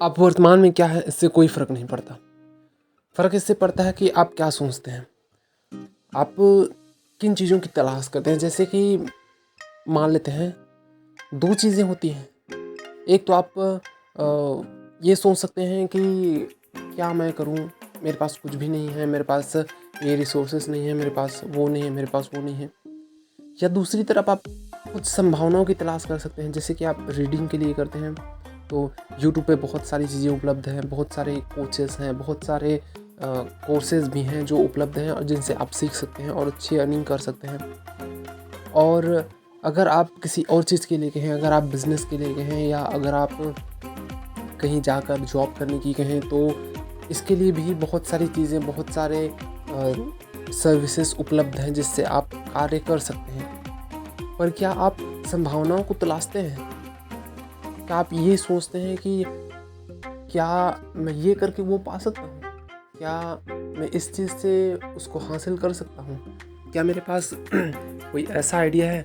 आप वर्तमान में क्या है इससे कोई फ़र्क नहीं पड़ता। फ़र्क इससे पड़ता है कि आप क्या सोचते हैं, आप किन चीज़ों की तलाश करते हैं। जैसे कि मान लेते हैं 2 चीज़ें होती हैं। एक तो आप ये सोच सकते हैं कि क्या मैं करूं, मेरे पास कुछ भी नहीं है, मेरे पास ये रिसोर्सेस नहीं है, मेरे पास वो नहीं है, मेरे पास वो नहीं है। या दूसरी तरफ आप कुछ संभावनाओं की तलाश कर सकते हैं। जैसे कि आप रीडिंग के लिए करते हैं तो यूट्यूब पे बहुत सारी चीज़ें उपलब्ध हैं, बहुत सारे कोचेस हैं, बहुत सारे कोर्सेज़ भी हैं जो उपलब्ध हैं और जिनसे आप सीख सकते हैं और अच्छी अर्निंग कर सकते हैं। और अगर आप किसी और चीज़ के लिए कहें, अगर आप बिज़नेस के लिए कहें या अगर आप कहीं जाकर जॉब करने की कहें, तो इसके लिए भी बहुत सारी चीज़ें, बहुत सारे सर्विसेज उपलब्ध हैं जिससे आप कार्य कर सकते हैं। पर क्या आप संभावनाओं को तलाशते हैं? क्या आप ये सोचते हैं कि क्या मैं ये करके वो पा सकता हूँ? क्या मैं इस चीज़ से उसको हासिल कर सकता हूँ? क्या मेरे पास कोई ऐसा आइडिया है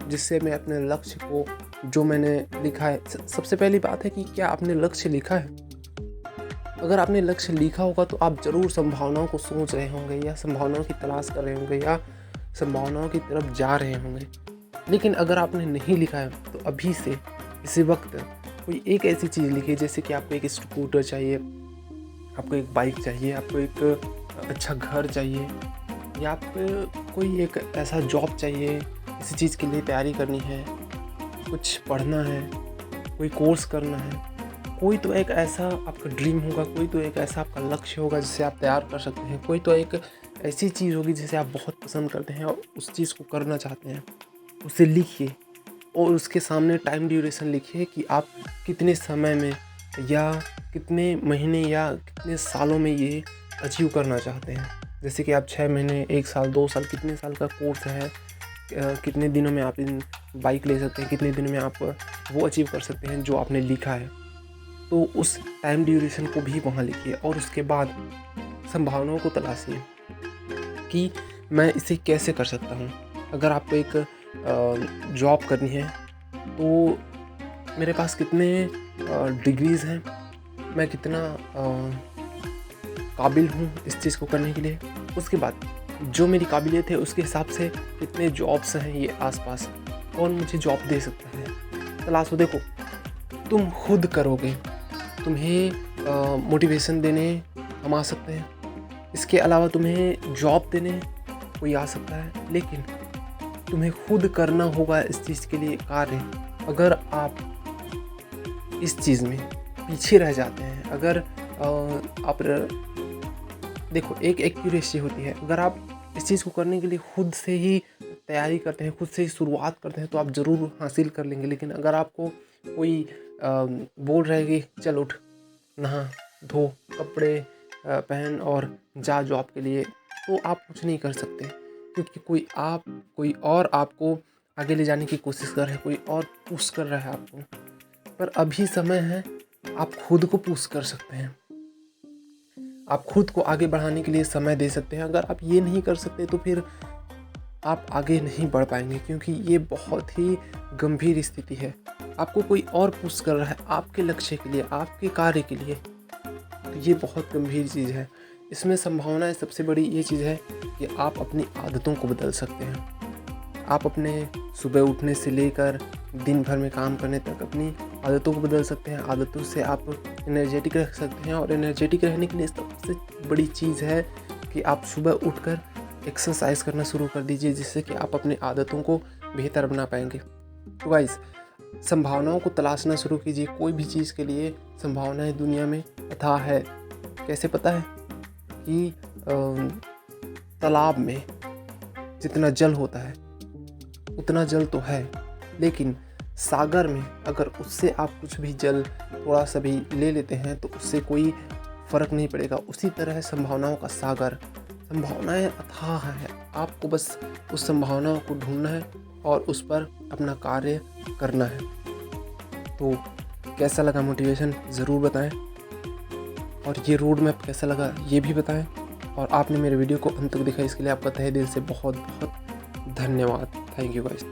जिससे मैं अपने लक्ष्य को, जो मैंने लिखा है, सबसे पहली बात है कि क्या आपने लक्ष्य लिखा है? अगर आपने लक्ष्य लिखा होगा तो आप ज़रूर संभावनाओं को सोच रहे होंगे या संभावनाओं की तलाश कर रहे होंगे या संभावनाओं की तरफ जा रहे होंगे। लेकिन अगर आपने नहीं लिखा है तो अभी से इसी वक्त कोई एक ऐसी चीज़ लिखिए। जैसे कि आपको एक स्कूटर चाहिए, आपको एक बाइक चाहिए, आपको एक अच्छा घर चाहिए, या आपको कोई एक ऐसा जॉब चाहिए, किसी चीज़ के लिए तैयारी करनी है, कुछ पढ़ना है, कोई कोर्स करना है। कोई तो एक ऐसा आपका ड्रीम होगा, कोई तो एक ऐसा आपका लक्ष्य होगा जिसे आप तैयार कर सकते हैं। कोई तो एक ऐसी चीज़ होगी जिसे आप बहुत पसंद करते हैं और उस चीज़ को करना चाहते हैं। उसे लिखिए और उसके सामने टाइम ड्यूरेशन लिखिए कि आप कितने समय में या कितने महीने या कितने सालों में ये अचीव करना चाहते हैं। जैसे कि आप 6 महीने, 1 साल, 2 साल, कितने साल का कोर्स है, कितने दिनों में आप इन बाइक ले सकते हैं, कितने दिनों में आप वो अचीव कर सकते हैं जो आपने लिखा है। तो उस टाइम ड्यूरेशन को भी वहाँ लिखिए और उसके बाद संभावनाओं को तलाशिए कि मैं इसे कैसे कर सकता हूँ। अगर आपको एक जॉब करनी है तो मेरे पास कितने डिग्रीज़ हैं, मैं कितना काबिल हूँ इस चीज़ को करने के लिए। उसके बाद जो मेरी काबिलियत है उसके हिसाब से कितने जॉब्स हैं ये आसपास, कौन मुझे जॉब दे सकता है, तलाशो। देखो, तुम खुद करोगे, तुम्हें मोटिवेशन देने हम आ सकते हैं, इसके अलावा तुम्हें जॉब देने कोई आ सकता है, लेकिन तुम्हें खुद करना होगा इस चीज़ के लिए कार्य। अगर आप इस चीज़ में पीछे रह जाते हैं, अगर आप देखो, एक एक्यूरेसी होती है। अगर आप इस चीज़ को करने के लिए खुद से ही तैयारी करते हैं, खुद से ही शुरुआत करते हैं, तो आप ज़रूर हासिल कर लेंगे। लेकिन अगर आपको कोई बोल रहा है कि चल उठ, नहा धो, कपड़े पहन और जा जॉब के लिए, तो आप कुछ नहीं कर सकते, क्योंकि कोई और आपको आगे ले जाने की कोशिश कर रहा है, कोई और पुश कर रहा है आपको। पर अभी समय है, आप खुद को पुश कर सकते हैं, आप खुद को आगे बढ़ाने के लिए समय दे सकते हैं। अगर आप ये नहीं कर सकते तो फिर आप आगे नहीं बढ़ पाएंगे, क्योंकि ये बहुत ही गंभीर स्थिति है। आपको कोई और पुश कर रहा है आपके लक्ष्य के लिए, आपके कार्य के लिए, तो ये बहुत गंभीर चीज़ है। इसमें संभावना सबसे बड़ी ये चीज़ है कि आप अपनी आदतों को बदल सकते हैं। आप अपने सुबह उठने से लेकर दिन भर में काम करने तक अपनी आदतों को बदल सकते हैं। आदतों से आप एनर्जेटिक रह सकते हैं, और एनर्जेटिक रहने के लिए सबसे बड़ी चीज़ है कि आप सुबह उठकर एक्सरसाइज करना शुरू कर दीजिए, जिससे कि आप अपनी आदतों को बेहतर बना पाएंगे। तो गाइस, संभावनाओं को तलाशना शुरू कीजिए। कोई भी चीज़ के लिए संभावनाएं दुनिया में अथाह है। कैसे पता है? कि तालाब में जितना जल होता है उतना जल तो है, लेकिन सागर में अगर उससे आप कुछ भी जल थोड़ा सा भी ले लेते हैं तो उससे कोई फ़र्क नहीं पड़ेगा। उसी तरह है संभावनाओं का सागर। संभावनाएं अथाह है, आपको बस उस संभावनाओं को ढूंढना है और उस पर अपना कार्य करना है। तो कैसा लगा मोटिवेशन ज़रूर बताएं, और ये रोड मैप कैसा लगा ये भी बताएं। और आपने मेरे वीडियो को अंत तक देखा, इसके लिए आपका तहे दिल से बहुत बहुत धन्यवाद। Thank you guys.